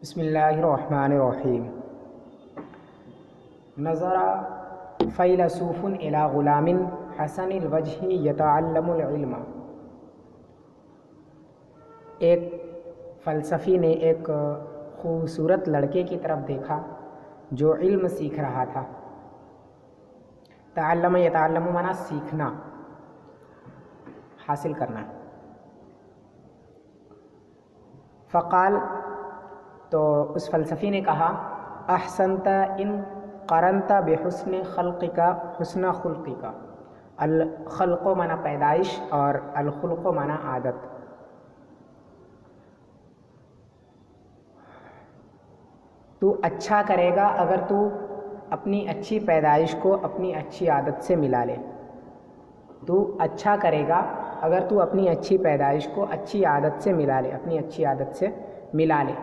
بسم اللہ الرحمن الرحیم۔ نظر فیلسوف الی غلام حسن الوجہ یتعلم العلم۔ ایک فلسفی نے ایک خوبصورت لڑکے کی طرف دیکھا جو علم سیکھ رہا تھا۔ تعلم یتعلم مانا سیکھنا، حاصل کرنا۔ فقال، تو اس فلسفی نے کہا، احسنت ان قرنت بحسن خلقک حسن خلقک۔ الخلق مانا پیدائش اور الخلق مانا عادت۔ تو اچھا کرے گا اگر تو اپنی اچھی پیدائش کو اپنی اچھی عادت سے ملا لے۔ تو اچھا کرے گا اگر تو اپنی اچھی پیدائش کو اچھی عادت سے ملا لے، اپنی اچھی عادت سے ملا لے۔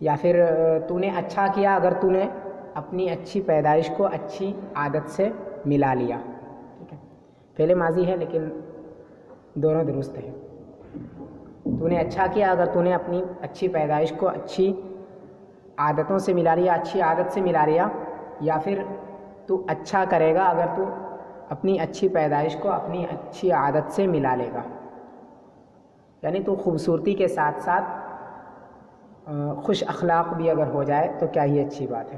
یا پھر تو نے اچھا کیا اگر تو نے اپنی اچھی پیدائش کو اچھی عادت سے ملا لیا۔ ٹھیک ہے، پہلے ماضی ہے لیکن دونوں درست ہیں۔ تو نے اچھا کیا اگر تو نے اپنی اچھی پیدائش کو اچھی عادتوں سے ملا لیا، اچھی عادت سے ملا لیا، یا پھر تو اچھا کرے گا اگر تو اپنی اچھی پیدائش کو اپنی اچھی عادت سے ملا لے گا۔ یعنی تو خوبصورتی کے ساتھ ساتھ خوش اخلاق بھی اگر ہو جائے تو کیا ہی اچھی بات ہے۔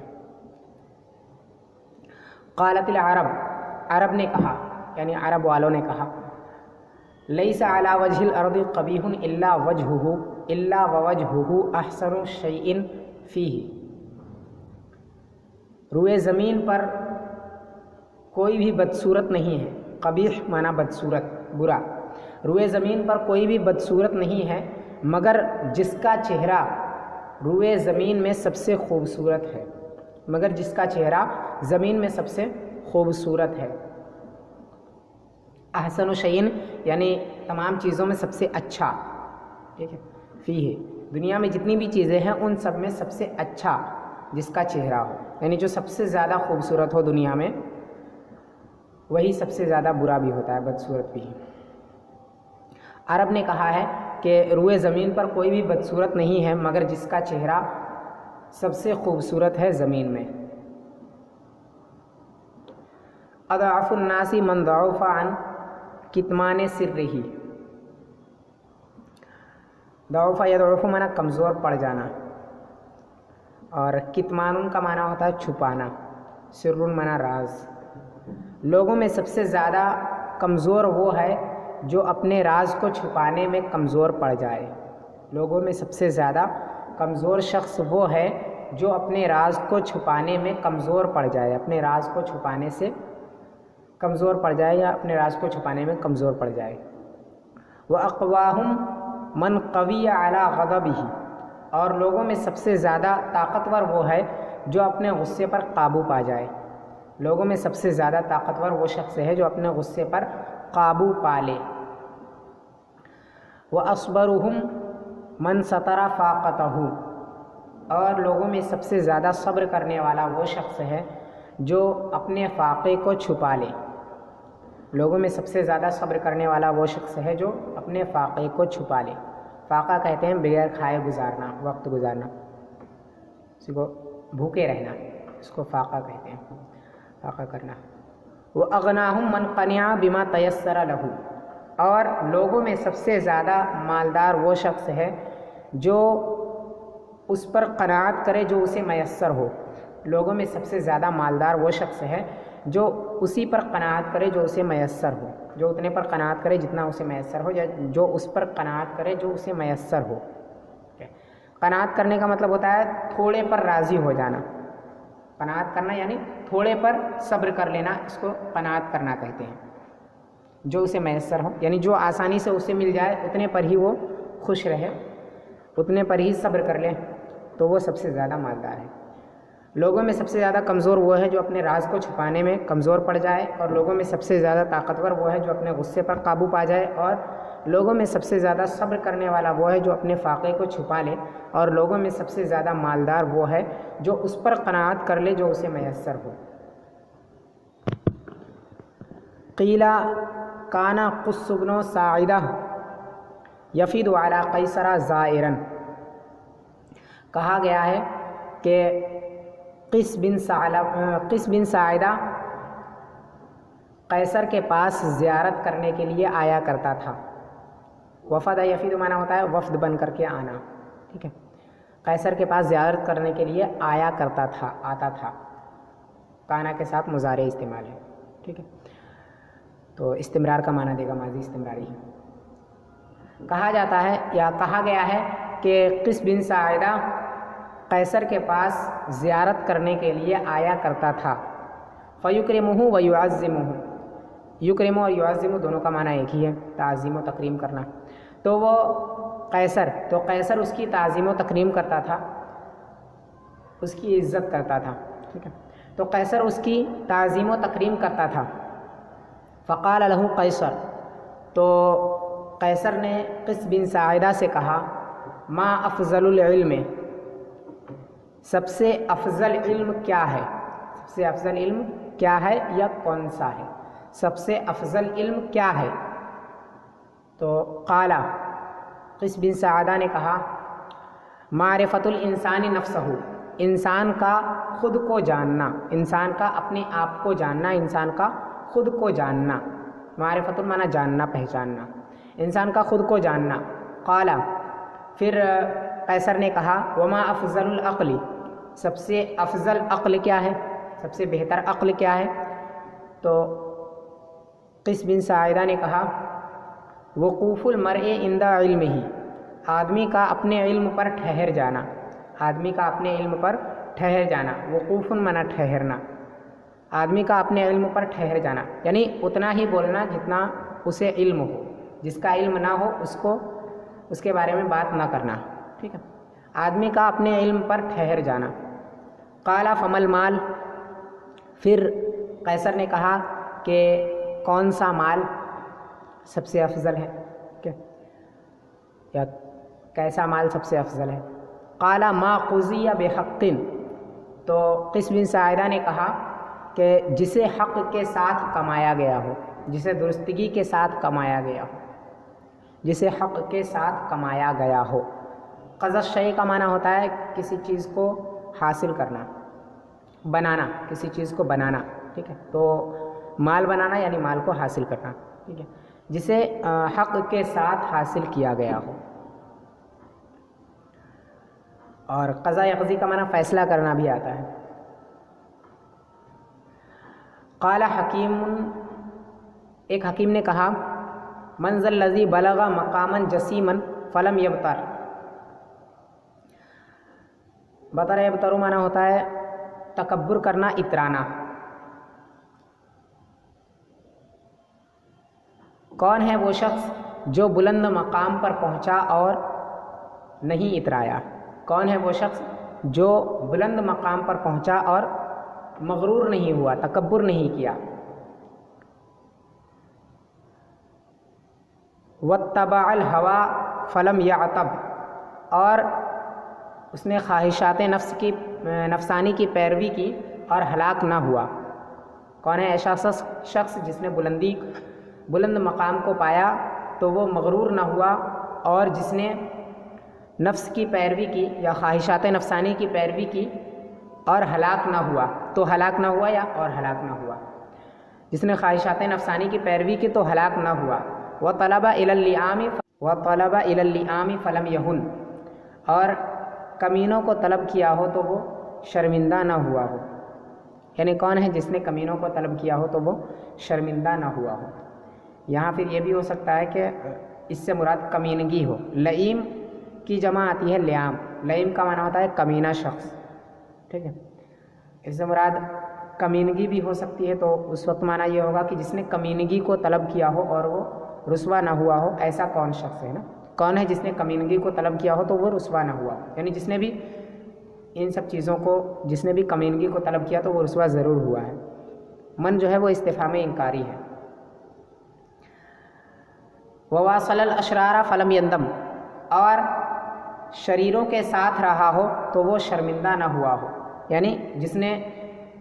قالت العرب، عرب نے کہا، یعنی عرب والوں نے کہا، لیس علی وجہ الارض قبیح الا وجہہ الا ووجہہ احسن شیء فیہ۔ روئے زمین پر کوئی بھی بدصورت نہیں ہے۔ قبیح مانا بدصورت، برا۔ روئے زمین پر کوئی بھی بدصورت نہیں ہے مگر جس کا چہرہ روئے زمین میں سب سے خوبصورت ہے، مگر جس کا چہرہ زمین میں سب سے خوبصورت ہے۔ احسن شیء یعنی تمام چیزوں میں سب سے اچھا، ٹھیک ہے، فیہ دنیا میں جتنی بھی چیزیں ہیں ان سب میں سب سے اچھا جس کا چہرہ ہو، یعنی جو سب سے زیادہ خوبصورت ہو دنیا میں وہی سب سے زیادہ برا بھی ہوتا ہے، بدصورت بھی۔ عرب نے کہا ہے کہ روئے زمین پر کوئی بھی بدصورت نہیں ہے مگر جس کا چہرہ سب سے خوبصورت ہے زمین میں۔ اضعف الناس من ضعف عن کتمان سرہ۔ ضعف یضعف مانا کمزور پڑ جانا، اور کتمان کا مانا ہوتا ہے چھپانا، سر مانا راز۔ لوگوں میں سب سے زیادہ کمزور وہ ہے جو اپنے راز کو چھپانے میں کمزور پڑ جائے۔ لوگوں میں سب سے زیادہ کمزور شخص وہ ہے جو اپنے راز کو چھپانے میں کمزور پڑ جائے، اپنے راز کو چھپانے سے کمزور پڑ جائے یا اپنے راز کو چھپانے میں کمزور پڑ جائے۔ وَأَقْوَاهُمْ مَنْ قَوِيَ عَلَى غَضَبِهِ، اور لوگوں میں سب سے زیادہ طاقتور وہ ہے جو اپنے غصے پر قابو پا جائے۔ لوگوں میں سب سے زیادہ طاقتور وہ شخص ہے جو اپنے غصے پر قابو پا لے۔ وَأَصْبَرُهُمْ مَنْ سَتَرَ فَاقَتَهُ، اور لوگوں میں سب سے زیادہ صبر کرنے والا وہ شخص ہے جو اپنے فاقے کو چھپا لے۔ لوگوں میں سب سے زیادہ صبر کرنے والا وہ شخص ہے جو اپنے فاقے کو چھپا لے۔ فاقہ کہتے ہیں بغیر کھائے گزارنا، وقت گزارنا، اسی کو بھوکے رہنا، اس کو فاقہ کہتے ہیں، فاقہ کرنا۔ وَأَغْنَاهُمْ مَنْ قَنِعَ بِمَا تَيَسَّرَ لَهُ، اور لوگوں میں سب سے زیادہ مالدار وہ شخص ہے جو اس پر قناعت کرے جو اسے میسر ہو۔ لوگوں میں سب سے زیادہ مالدار وہ شخص ہے جو اسی پر قناعت کرے جو اسے میسر ہو، جو اتنے پر قناعت کرے جتنا اسے میسر ہو، یا جو اس پر قناعت کرے جو اسے میسر ہو۔ قناعت کرنے کا مطلب ہوتا ہے تھوڑے پر راضی ہو جانا۔ قناعت کرنا یعنی تھوڑے پر صبر کر لینا، اس کو قناعت کرنا کہتے ہیں۔ جو اسے میسر ہو یعنی جو آسانی سے اسے مل جائے اتنے پر ہی وہ خوش رہے، اتنے پر ہی صبر کر لے، تو وہ سب سے زیادہ مالدار ہے۔ لوگوں میں سب سے زیادہ کمزور وہ ہے جو اپنے راز کو چھپانے میں کمزور پڑ جائے، اور لوگوں میں سب سے زیادہ طاقتور وہ ہے جو اپنے غصے پر قابو پا جائے، اور لوگوں میں سب سے زیادہ صبر کرنے والا وہ ہے جو اپنے فاقے کو چھپا لے، اور لوگوں میں سب سے زیادہ مالدار وہ ہے جو اس پر قناعت کر لے جو اسے میسر ہو۔ قیل کان قص بن ساعدہ یفید علی قیصر زائرا، کہا گیا ہے کہ قیس بن ساعدہ قیصر کے پاس زیارت کرنے کے لیے آیا کرتا تھا. وفد یفید معنی ہوتا ہے وفد بن کر کے آنا. ٹھیک ہے، قیصر کے پاس زیارت کرنے کے لیے آیا کرتا تھا، آتا تھا. کانا کے ساتھ مضارع استعمال ہے. ٹھیک ہے، تو استمرار کا معنی دے گا، ماضی استمراری ہے. کہا جاتا ہے یا کہا گیا ہے کہ قیس بن ساعدہ قیصر کے پاس زیارت کرنے کے لیے آیا کرتا تھا. فیکرمہ و یعظمہ، یکرم اور یعظم دونوں کا معنی ایک ہی ہے، تعظیم و تکریم کرنا. تو وہ قیصر اس کی تعظیم و تکریم کرتا تھا، اس کی عزت کرتا تھا. ٹھیک ہے، تو قیصر اس کی تعظیم و تکریم کرتا تھا. فقال له قیصر، تو قیصر نے قیس بن ساعدہ سے کہا ما افضل العلم، سب سے افضل علم کیا ہے؟ سب سے افضل علم کیا ہے یا کون سا ہے؟ سب سے افضل علم کیا ہے؟ تو قال، قیس بن ساعدہ نے کہا معرفت الانسان نفسہ، انسان کا خود کو جاننا، انسان کا اپنے آپ کو جاننا، انسان کا خود کو جاننا. معرفت المعنی جاننا، پہچاننا، انسان کا خود کو جاننا. قال، پھر قیصر نے کہا وما افضل العقل، سب سے افضل عقل کیا ہے، سب سے بہتر عقل کیا ہے؟ تو قیس بن ساعدہ نے کہا وقوف المرء عند علمہ، آدمی کا اپنے علم پر ٹھہر جانا، آدمی کا اپنے علم پر ٹھہر جانا. وقوف معنی ٹھہرنا، آدمی کا اپنے علم پر ٹھہر جانا، یعنی اتنا ہی بولنا جتنا اسے علم ہو. جس کا علم نہ ہو اس کے بارے میں بات نہ کرنا. ٹھیک ہے، آدمی کا اپنے علم پر ٹھہر جانا. قال فمل مال، پھر قیصر نے کہا کہ کون سا مال سب سے افضل ہے، یا کیسا مال سب سے افضل ہے؟ قال ما قضی بحق، تو قیس بن ساعدہ نے کہا کہ جسے حق کے ساتھ کمایا گیا ہو، جسے درستگی کے ساتھ کمایا گیا ہو، جسے حق کے ساتھ کمایا گیا ہو. قضا الشیء کا معنی ہوتا ہے کسی چیز کو حاصل کرنا، بنانا، کسی چیز کو بنانا. ٹھیک ہے، تو مال بنانا یعنی مال کو حاصل کرنا. ٹھیک ہے، جسے حق کے ساتھ حاصل کیا گیا ہو. اور قضا یقضی کا معنی فیصلہ کرنا بھی آتا ہے. قال حکیم، ایک حکیم نے کہا من ذا الذی بلغ مقاما جسیما فلم یبتر. بطر یبتر معنی ہوتا ہے تکبر کرنا، اترانا. کون ہے وہ شخص جو بلند مقام پر پہنچا اور نہیں اترایا؟ کون ہے وہ شخص جو بلند مقام پر پہنچا اور مغرور نہیں ہوا، تکبر نہیں کیا؟ واتبع الہوی فلم یعتب، اور اس نے خواہشات نفسانی کی پیروی کی اور ہلاک نہ ہوا. کون ہے ایسا شخص جس نے بلند مقام کو پایا تو وہ مغرور نہ ہوا، اور جس نے نفس کی پیروی کی یا خواہشات نفسانی کی پیروی کی اور ہلاک نہ ہوا؟ تو ہلاک نہ ہوا یا اور ہلاک نہ ہوا. جس نے خواہشات نفسانی کی پیروی کی تو ہلاک نہ ہوا. وطلب الی اللئام فلم یہن، اور کمینوں کو طلب کیا ہو تو وہ شرمندہ نہ ہوا ہو. یعنی کون ہے جس نے کمینوں کو طلب کیا ہو تو وہ شرمندہ نہ ہوا ہو. یہاں پھر یہ بھی ہو سکتا ہے کہ اس سے مراد کمینگی ہو. لئیم کی جمع آتی ہے لیام، لئیم کا معنی ہوتا ہے کمینہ شخص. ٹھیک ہے، اس سے مراد کمینگی بھی ہو سکتی ہے. تو اس وقت معنی یہ ہوگا کہ جس نے کمینگی کو طلب کیا ہو اور وہ رسوا نہ ہوا ہو، ایسا کون شخص ہے نا؟ کون ہے جس نے کمینگی کو طلب کیا ہو تو وہ رسوا نہ ہوا؟ یعنی جس نے بھی ان سب چیزوں کو، جس نے بھی کمینگی کو طلب کیا تو وہ رسوا ضرور ہوا ہے. من جو ہے وہ استفہام انکاری ہے. وواصل الاشرار فلم یندم، اور شریروں کے ساتھ رہا ہو تو وہ شرمندہ نہ ہوا ہو. یعنی جس نے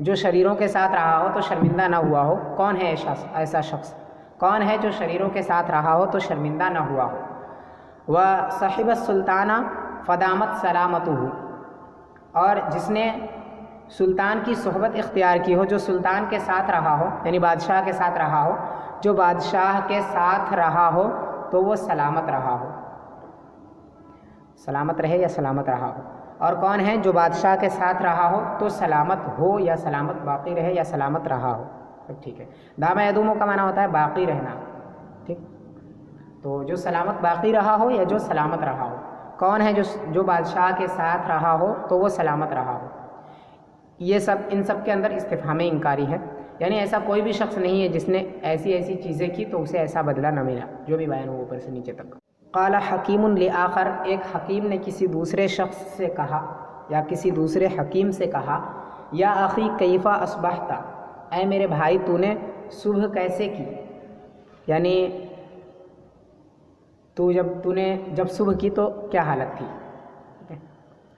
جو شریروں کے ساتھ رہا ہو تو شرمندہ نہ ہوا ہو. کون ہے ایسا شخص؟ کون ہے جو شریروں کے ساتھ رہا ہو تو شرمندہ نہ ہوا ہو؟ وصحب السلطانہ فدامت سلامتہ، اور جس نے سلطان کی صحبت اختیار کی ہو، جو سلطان کے ساتھ رہا ہو، یعنی بادشاہ کے ساتھ رہا ہو، جو بادشاہ کے ساتھ رہا ہو تو وہ سلامت رہا ہو، سلامت رہے یا سلامت رہا ہو۔ اور کون ہے؟ جو بادشاہ کے ساتھ رہا ہو تو سلامت ہو یا سلامت باقی رہے یا سلامت رہا ہو۔ ٹھیک ہے، دام یدوم کا معنی ہوتا ہے باقی رہنا، ٹھیک، تو جو سلامت باقی رہا ہو یا جو سلامت رہا ہو۔ کون ہے؟ جو بادشاہ کے ساتھ رہا ہو تو وہ سلامت رہا ہو۔ یہ سب، ان سب کے اندر استفہام انکاری ہے، یعنی ایسا کوئی بھی شخص نہیں ہے جس نے ایسی ایسی چیزیں کی تو اسے ایسا بدلہ نہ ملا، جو بھی بیان ہو اوپر سے نیچے تک۔ قال حکیم لآخر، ایک حکیم نے کسی دوسرے شخص سے کہا یا کسی دوسرے حکیم سے کہا، یا اخی کیف اصبحت، اے میرے بھائی تو نے صبح کیسے کی، یعنی جب صبح کی تو کیا حالت تھی،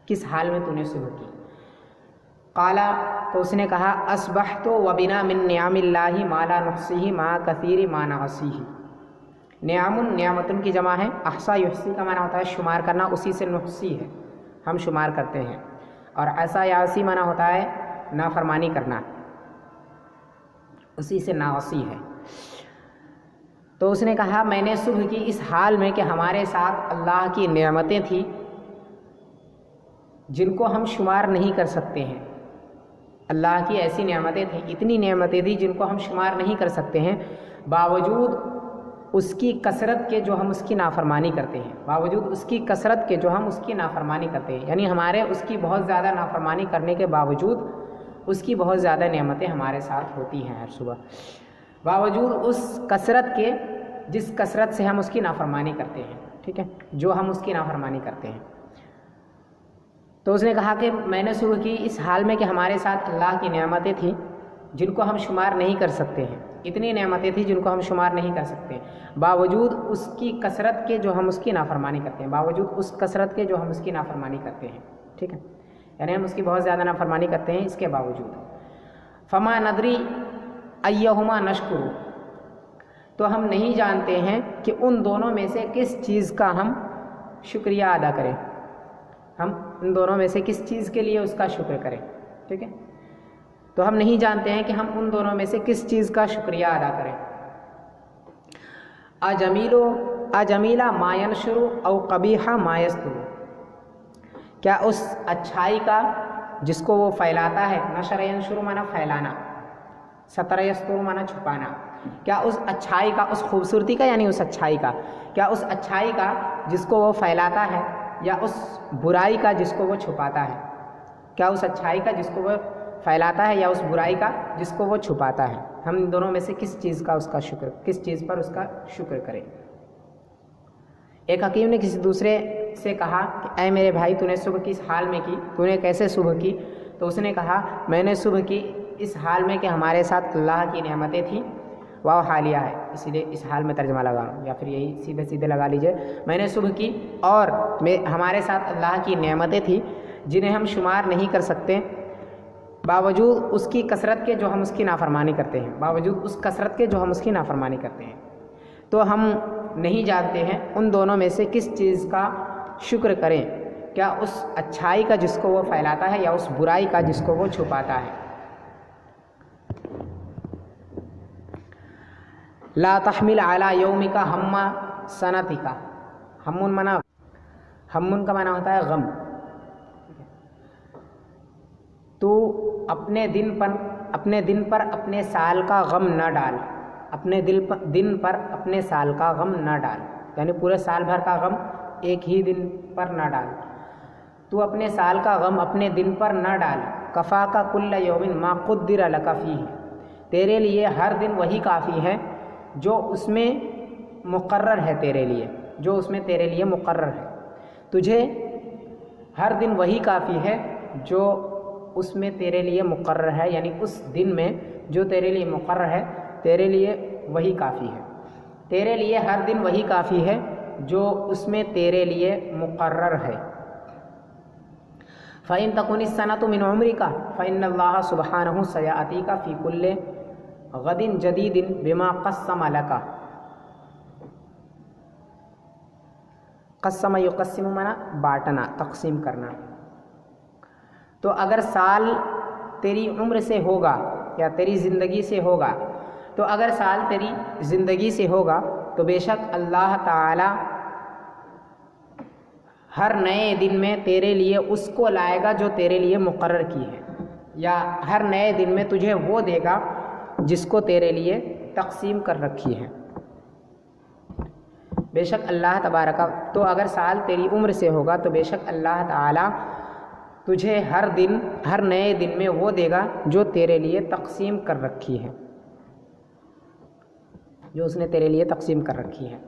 کس حال میں تو نے صبح کی۔ قال، تو اس نے کہا، اصبحت وبنا من نعم اللہ ما لا نحصیہ مع کثیر ما نعصیہ۔ نعم، نعمتن کی جمع ہے، احصا یحصی کا معنی ہوتا ہے شمار کرنا، اسی سے نحصی ہے، ہم شمار کرتے ہیں، اور ایسا یعصی معنی ہوتا ہے نافرمانی کرنا، اسی سے ناعصی ہے۔ تو اس نے کہا میں نے صبح کی اس حال میں کہ ہمارے ساتھ اللہ کی نعمتیں تھیں جن کو ہم شمار نہیں کر سکتے ہیں، اللہ کی ایسی نعمتیں تھیں، اتنی نعمتیں تھیں جن کو ہم شمار نہیں کر سکتے ہیں، باوجود اس کی کثرت کے جو ہم اس کی نافرمانی کرتے ہیں، باوجود اس کی کثرت کے جو ہم اس کی نافرمانی کرتے ہیں، یعنی ہمارے اس کی بہت زیادہ نافرمانی کرنے کے باوجود اس کی بہت زیادہ نعمتیں ہمارے ساتھ ہوتی ہیں ہر صبح، باوجود اس کثرت کے جس کثرت سے ہم اس کی نافرمانی کرتے ہیں، ٹھیک ہے، جو ہم اس کی نافرمانی کرتے ہیں۔ تو اس نے کہا کہ میں نے صبح کی اس حال میں کہ ہمارے ساتھ اللہ کی نعمتیں تھیں جن کو ہم شمار نہیں کر سکتے ہیں، اتنی نعمتیں تھیں جن کو ہم شمار نہیں کر سکتے، باوجود اس کی کثرت کے جو ہم اس کی نافرمانی کرتے ہیں، باوجود اس کثرت کے جو ہم اس کی نافرمانی کرتے ہیں، ٹھیک ہے، یعنی ہم اس کی بہت زیادہ نافرمانی کرتے ہیں اس کے باوجود۔ فما ندری ایہما نشکر، تو ہم نہیں جانتے ہیں کہ ان دونوں میں سے کس چیز کا ہم شکریہ ادا کریں، ہم ان دونوں میں سے کس چیز کے لیے اس کا شکر کریں، ٹھیک ہے، تو ہم نہیں جانتے ہیں کہ ہم ان دونوں میں سے کس چیز کا شکریہ ادا کریں۔ اجمیلا ما ینشر او قبیح ما یستر، کیا اس اچھائی کا جس کو وہ پھیلاتا ہے، نشر ینشر مانا پھیلانا، ستر یستر مانا چھپانا، کیا اس اچھائی کا، اس خوبصورتی کا یعنی اس اچھائی کا، کیا اس اچھائی کا جس کو وہ پھیلاتا ہے یا اس برائی کا جس کو وہ چھپاتا ہے، کیا اس اچھائی کا جس کو وہ پھیلاتا ہے یا اس برائی کا جس کو وہ چھپاتا ہے، ہم ان دونوں میں سے کس چیز کا اس کا شکر، کس چیز پر اس کا شکر کریں۔ ایک حکیم نے کسی دوسرے سے کہا کہ اے میرے بھائی تو نے صبح کی اس حال میں کی، تو نے کیسے صبح کی، تو اس نے کہا میں نے صبح کی اس حال میں کہ ہمارے ساتھ اللہ کی نعمتیں تھیں، واو حالیہ ہے اسی لیے اس حال میں ترجمہ لگا رہا ہوں، یا پھر یہی سیدھے سیدھے لگا لیجئے، میں نے صبح کی اور ہمارے ساتھ اللہ کی نعمتیں تھیں جنہیں ہم شمار نہیں کر سکتے، باوجود اس کی کثرت کے جو ہم اس کی نافرمانی کرتے ہیں، باوجود اس کثرت کے جو ہم اس کی نافرمانی کرتے ہیں، تو ہم نہیں جانتے ہیں ان دونوں میں سے کس چیز کا شکر کریں، کیا اس اچھائی کا جس کو وہ پھیلاتا ہے یا اس برائی کا جس کو وہ چھپاتا ہے۔ لا تحمل علی یومک ہم سنتک، ہم کا معنی ہوتا ہے غم، تو اپنے دن پر اپنے سال کا غم نہ ڈال، اپنے دن پر اپنے سال کا غم نہ ڈال، یعنی پورے سال بھر کا غم ایک ہی دن پر نہ ڈال، تو اپنے سال کا غم اپنے دن پر نہ ڈال، کفا کا کل یوم ما قدر لک فیہ، تیرے لیے ہر دن وہی کافی ہے جو اس میں مقرر ہے تیرے لیے، جو اس میں تیرے لیے مقرر ہے، تجھے ہر دن وہی کافی ہے جو اس میں تیرے لیے مقرر ہے، یعنی اس دن میں جو تیرے لیے مقرر ہے تیرے لیے وہی کافی ہے، تیرے لیے ہر دن وہی کافی ہے جو اس میں تیرے لیے مقرر ہے۔ فَإِن تَكُنِ السَّنَةُ مِنْ عُمْرِكَ فَإِنَّ اللَّهَ سُبْحَانَهُ سَيَأْتِيكَ فِي كُلِّ غَدٍ جَدِيدٍ بِمَا قَسَّمَ لَكَ، قسم یقسم مانا بانٹنا، تقسیم کرنا، تو اگر سال تیری عمر سے ہوگا یا تیری زندگی سے ہوگا، تو اگر سال تیری زندگی سے ہوگا تو بے شک اللہ تعالی ہر نئے دن میں تیرے لیے اس کو لائے گا جو تیرے لیے مقرر کی ہے، یا ہر نئے دن میں تجھے وہ دے گا جس کو تیرے لیے تقسیم کر رکھی ہے۔ بے شک اللہ تبارک، تو اگر سال تیری عمر سے ہوگا تو بے شک اللہ تعالی تجھے ہر نئے دن میں وہ دے گا جو تیرے لیے تقسیم کر رکھی ہے، جو اس نے تیرے لیے تقسیم کر رکھی ہے۔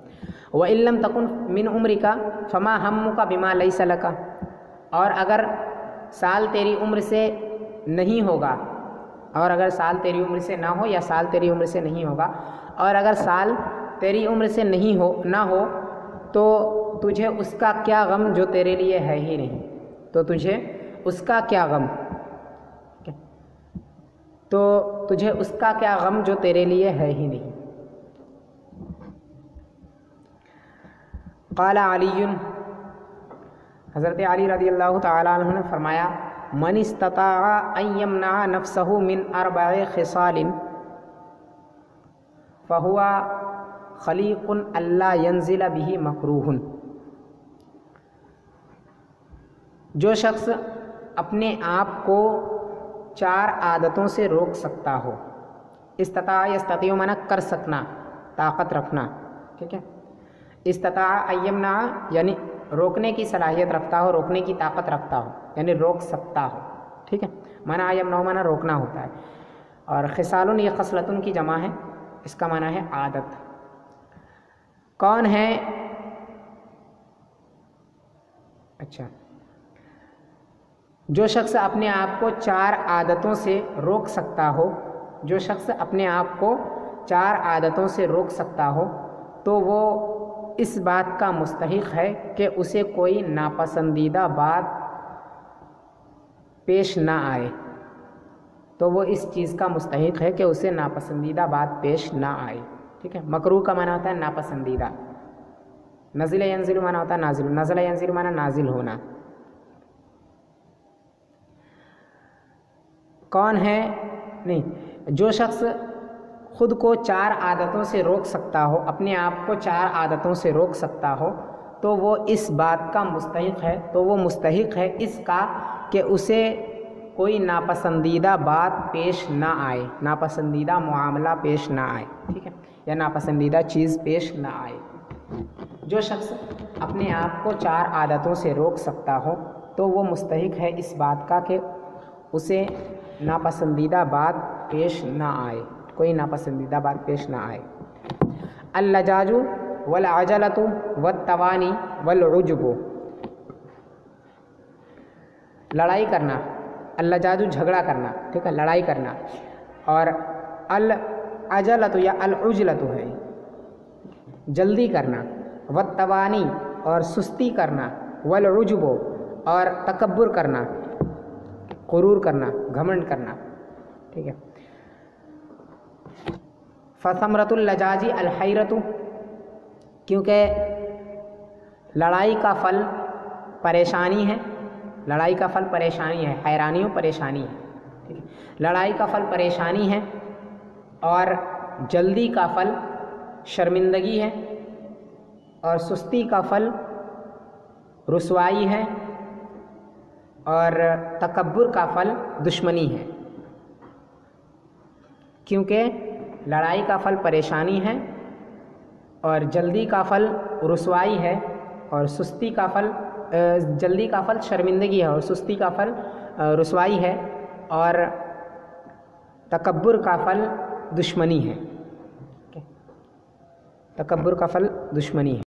وَإِن لَّمْ تَكُن مِّنْ عُمْرِكَ فَمَا هَمُّكَ بِمَا لَيْسَ لَكَ، اور اگر سال تیری عمر سے نہیں ہوگا، اور اگر سال تیری عمر سے نہ ہو یا سال تیری عمر سے نہیں ہوگا، اور اگر سال تیری عمر سے نہ ہو تو تجھے اس کا کیا غم جو تیرے لیے ہے ہی نہیں، تو تجھے اس کا کیا غم، تو تجھے اس کا کیا غم جو تیرے لیے ہے ہی نہیں۔ قال علی، حضرت علی رضی اللہ تعالیٰ عنہ نے فرمایا، من استطاع ان یمنع نفسه من 4 خصال فهو خلیق اللہ ینزل به مکروہ، جو شخص اپنے آپ کو 4 عادتوں سے روک سکتا ہو، استطاع یستطیع معنی کر سکنا، طاقت رکھنا، ٹھیک ہے، استطاع ان یمنع یعنی روکنے کی صلاحیت رکھتا ہو، روکنے کی طاقت رکھتا ہو، یعنی روک سکتا ہو، ٹھیک ہے، معنی یمنع معنی روکنا ہوتا ہے، اور خصال یہ خصلتن کی جمع ہے، اس کا معنی ہے عادت۔ کون ہے؟ اچھا، جو شخص اپنے آپ کو 4 عادتوں سے روک سکتا ہو، جو شخص اپنے آپ کو 4 عادتوں سے روک سکتا ہو تو وہ اس بات کا مستحق ہے کہ اسے کوئی ناپسندیدہ بات پیش نہ آئے، تو وہ اس چیز کا مستحق ہے کہ اسے ناپسندیدہ بات پیش نہ آئے، ٹھیک ہے۔ مکروہ کا معنی ہوتا ہے ناپسندیدہ، نزل ینزل معنی ہوتا ہے نازل، نزل ینزل معنی نازل ہونا۔ کون ہے؟ نہیں، جو شخص خود کو 4 عادتوں سے روک سکتا ہو، اپنے آپ کو 4 عادتوں سے روک سکتا ہو تو وہ اس بات کا مستحق ہے، تو وہ مستحق ہے اس کا کہ اسے کوئی ناپسندیدہ بات پیش نہ آئے، ناپسندیدہ معاملہ پیش نہ آئے، ٹھیک ہے، یا ناپسندیدہ چیز پیش نہ آئے۔ جو شخص اپنے آپ کو 4 عادتوں سے روک سکتا ہو تو وہ مستحق ہے اس بات کا کہ اسے ناپسندیدہ بات پیش نہ آئے، کوئی ناپسندیدہ بات پیش نہ آئے۔ اللجاج والعجلۃ والتوانی والعجب، لڑائی کرنا، اللجاج جھگڑا کرنا، ٹھیک ہے، لڑائی کرنا، اور العجلۃ یا العجلۃ ہے جلدی کرنا، والتوانی اور سستی کرنا، والعجب اور تکبر کرنا، غرور کرنا، گھمنڈ کرنا، ٹھیک ہے۔ فثمرۃ اللجاج الحیرۃ، کیونکہ لڑائی کا پھل پریشانی ہے، لڑائی کا پھل پریشانی ہے، حیرانی و پریشانی ہے، ٹھیک ہے، لڑائی کا پھل پریشانی ہے، اور جلدی کا پھل شرمندگی ہے، اور سستی کا پھل رسوائی ہے، اور تکبر کا پھل دشمنی ہے۔ کیونکہ لڑائی کا پھل پریشانی ہے، اور جلدی کا پھل رسوائی ہے، اور سستی کا پھل جلدی کا پھل شرمندگی ہے، اور سستی کا پھل رسوائی ہے، اور تکبر کا پھل دشمنی ہے، تکبر کا پھل دشمنی ہے۔